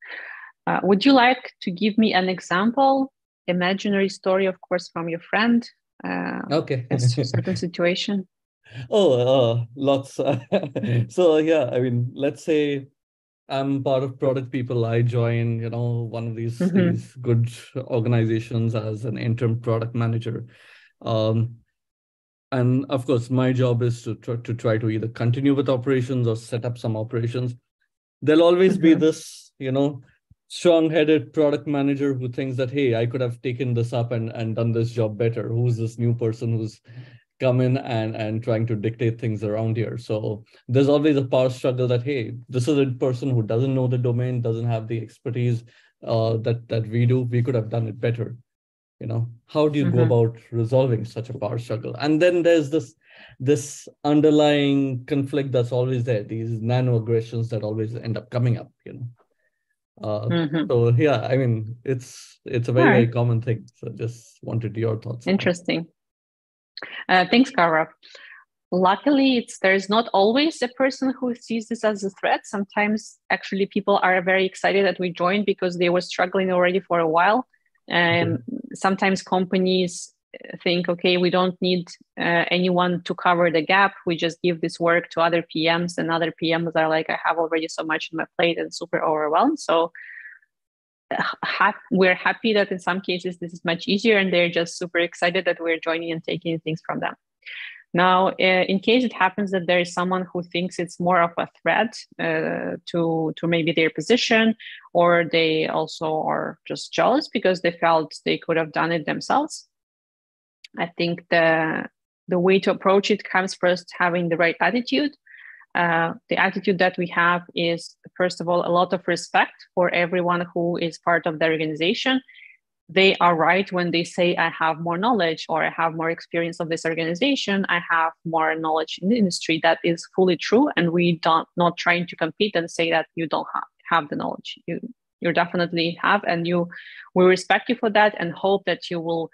Would you like to give me an example, imaginary story, of course, from your friend? Okay. A certain situation. Oh, lots. So yeah, I mean, let's say I'm part of product people. I join, one of these good organizations as an interim product manager. And of course, my job is to try to either continue with operations or set up some operations. There'll always be this, strong-headed product manager who thinks that, hey, I could have taken this up and done this job better. Who's this new person who's come in and trying to dictate things around here? So there's always a power struggle that, hey, this is a person who doesn't know the domain, doesn't have the expertise that we do. We could have done it better. How do you go about resolving such a power struggle? And then there's this underlying conflict that's always there, these nano aggressions that always end up coming up, So yeah, I mean, it's a very, very common thing. So just wanted your thoughts. Interesting. Thanks, Gaurav. Luckily, there's not always a person who sees this as a threat. Sometimes actually people are very excited that we joined because they were struggling already for a while. Sometimes companies think, okay, we don't need anyone to cover the gap. We just give this work to other PMs, and other PMs are like, I have already so much on my plate and super overwhelmed. So we're happy that in some cases this is much easier, and they're just super excited that we're joining and taking things from them. Now, in case it happens that there is someone who thinks it's more of a threat to maybe their position, or they also are just jealous because they felt they could have done it themselves, I think the way to approach it comes first having the right attitude. The attitude that we have is, first of all, a lot of respect for everyone who is part of the organization. They are right when they say, I have more knowledge, or I have more experience of this organization, I have more knowledge in the industry. That is fully true. And we don't not trying to compete and say that you don't have the knowledge. You definitely have, and we respect you for that and hope that you will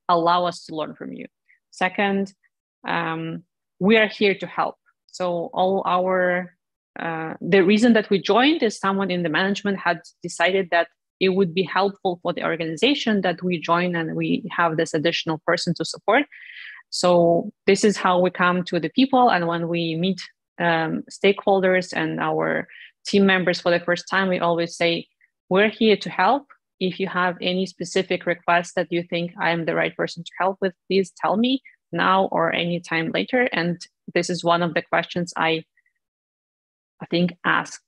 allow us to learn from you. Second, we are here to help. So all the reason that we joined is someone in the management had decided that it would be helpful for the organization that we join and we have this additional person to support. So this is how we come to the people. And when we meet stakeholders and our team members for the first time, we always say, we're here to help. If you have any specific requests that you think I am the right person to help with, please tell me now or anytime later. And this is one of the questions I think ask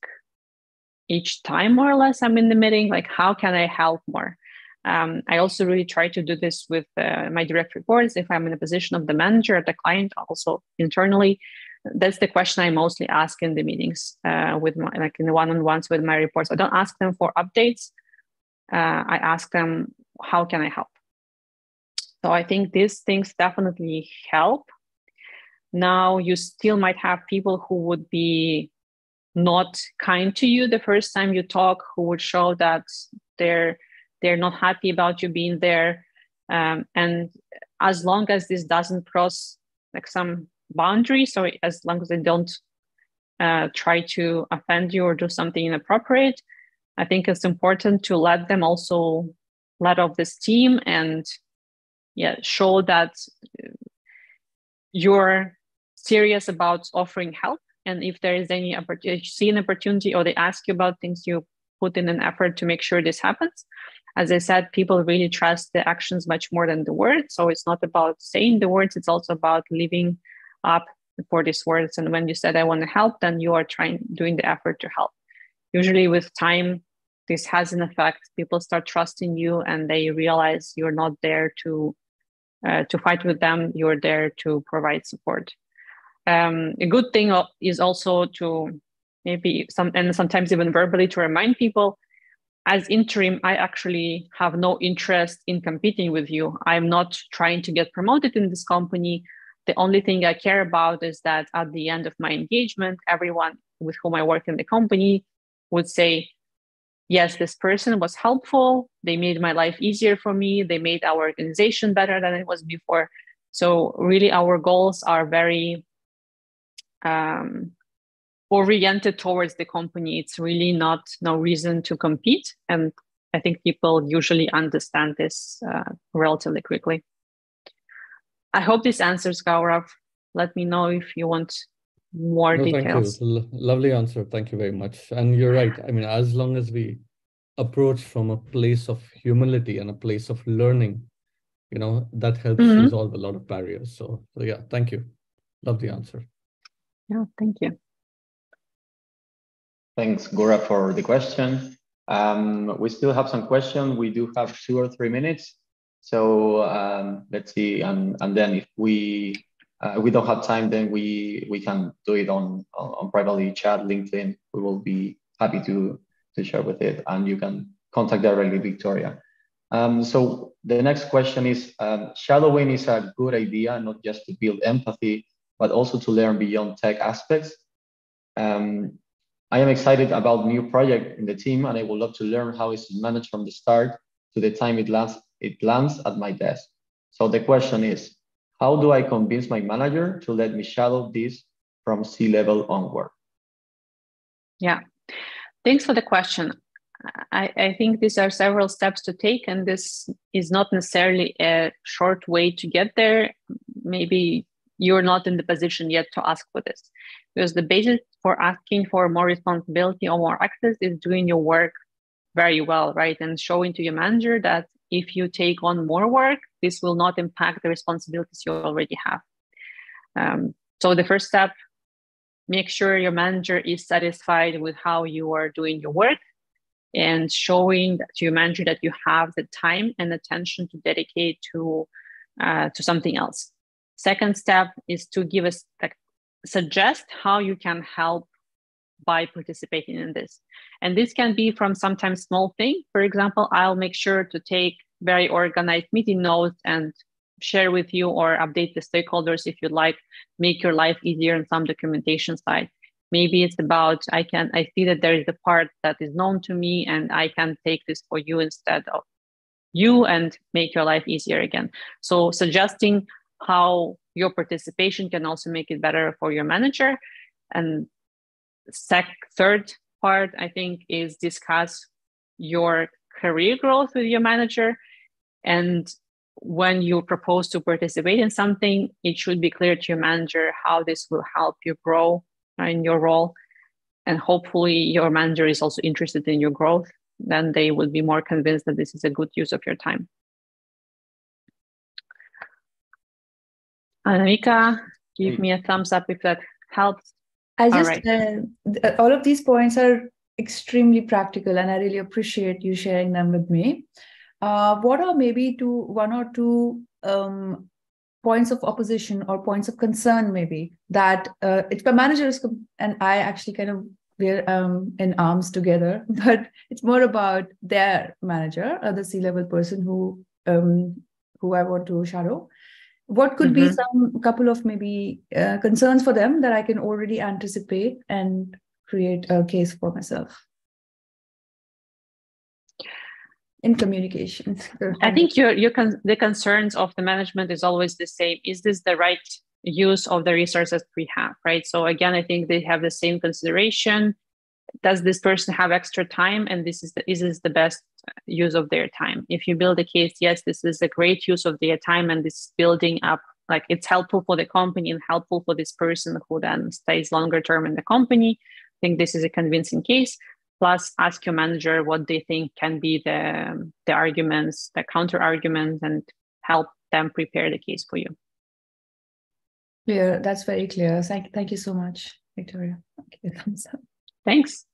each time, more or less, I'm in the meeting, like, how can I help more? I also really try to do this with my direct reports. If I'm in a position of the manager at the client, also internally, that's the question I mostly ask in the meetings like in the one-on-ones with my reports. I don't ask them for updates. I ask them, how can I help? So I think these things definitely help. Now, you still might have people who would be not kind to you the first time you talk, who would show that they're not happy about you being there. And as long as this doesn't cross like some boundary, so as long as they don't try to offend you or do something inappropriate, I think it's important to let them also let off the steam and show that you're serious about offering help. And if there is any opportunity, see an opportunity or they ask you about things, you put in an effort to make sure this happens. As I said, people really trust the actions much more than the words. So it's not about saying the words, it's also about living up for these words. And when you said, I want to help, then you are doing the effort to help. Usually with time, this has an effect. People start trusting you and they realize you're not there to fight with them. You're there to provide support. A good thing is also to maybe sometimes even verbally to remind people, as interim, I actually have no interest in competing with you. I'm not trying to get promoted in this company. The only thing I care about is that at the end of my engagement, everyone with whom I work in the company would say, yes, this person was helpful. They made my life easier for me. They made our organization better than it was before. So really our goals are very oriented towards the company. It's really no reason to compete. And I think people usually understand this relatively quickly. I hope this answers, Gaurav. Let me know if you want more details. Thank you. Lovely answer. Thank you very much. And you're right. I mean, as long as we approach from a place of humility and a place of learning, that helps resolve a lot of barriers. So yeah, thank you. Love the answer. Yeah, thank you. Thanks, Gora, for the question. We still have some questions. We do have 2 or 3 minutes. So let's see. And then if we don't have time, then we can do it on privately chat, LinkedIn. We will be happy to share with it. And you can contact directly Victoria. So the next question is, shadowing is a good idea, not just to build empathy, but also to learn beyond tech aspects. I am excited about new project in the team, and I would love to learn how it's managed from the start to the time it lands at my desk. So the question is, how do I convince my manager to let me shadow this from C-level onward? Yeah, thanks for the question. I think these are several steps to take, and this is not necessarily a short way to get there. Maybe you're not in the position yet to ask for this, because the basis for asking for more responsibility or more access is doing your work very well, right? And showing to your manager that if you take on more work, this will not impact the responsibilities you already have. So the first step, make sure your manager is satisfied with how you are doing your work and showing to your manager that you have the time and attention to dedicate to something else. Second step is to give us suggest how you can help by participating in this. And this can be from sometimes small thing. For example, I'll make sure to take very organized meeting notes and share with you or update the stakeholders if you'd like, make your life easier on some documentation side. Maybe it's about, I see that there is a part that is known to me and I can take this for you instead of you and make your life easier again. So suggesting how your participation can also make it better for your manager. And third part, I think, is discuss your career growth with your manager. And when you propose to participate in something, it should be clear to your manager how this will help you grow in your role. And hopefully your manager is also interested in your growth. Then they will be more convinced that this is a good use of your time. Anamika, give me a thumbs up if that helps. All of these points are extremely practical, and I really appreciate you sharing them with me. What are maybe one or two points of opposition or points of concern, maybe, that if the manager is, and I actually kind of, we're in arms together, but it's more about their manager, or the C-level person who I want to shadow. What could be some couple of maybe concerns for them that I can already anticipate and create a case for myself in communication? I think the concerns of the management is always the same. Is this the right use of the resources we have, right? So again, I think they have the same consideration. does this person have extra time, and is this the best use of their time? If you build a case, yes, this is a great use of their time, and this is building up, like it's helpful for the company and helpful for this person who then stays longer term in the company. I think this is a convincing case. Plus, ask your manager what they think can be the arguments, the counter arguments, and help them prepare the case for you. Clear. That's very clear. Thank you so much, Viktoria. Okay, thumbs up. Thanks.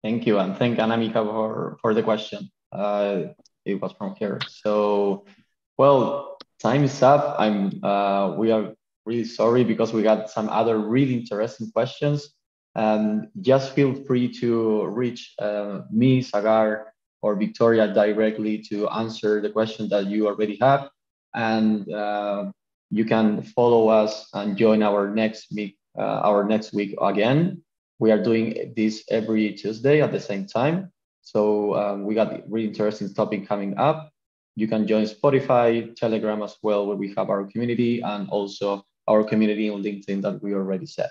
Thank you, and thank Anamika for the question. It was from her. So, well, time is up. We are really sorry because we got some other really interesting questions. Just feel free to reach me, Sagar, or Viktoria directly to answer the question that you already have. And you can follow us and join our next week again. We are doing this every Tuesday at the same time. So we got a really interesting topic coming up. You can join Spotify, Telegram as well, where we have our community, and also our community on LinkedIn that we already said.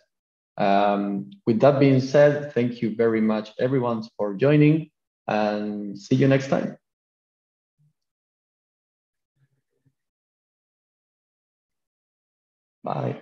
With that being said, thank you very much, everyone, for joining, and see you next time. Bye.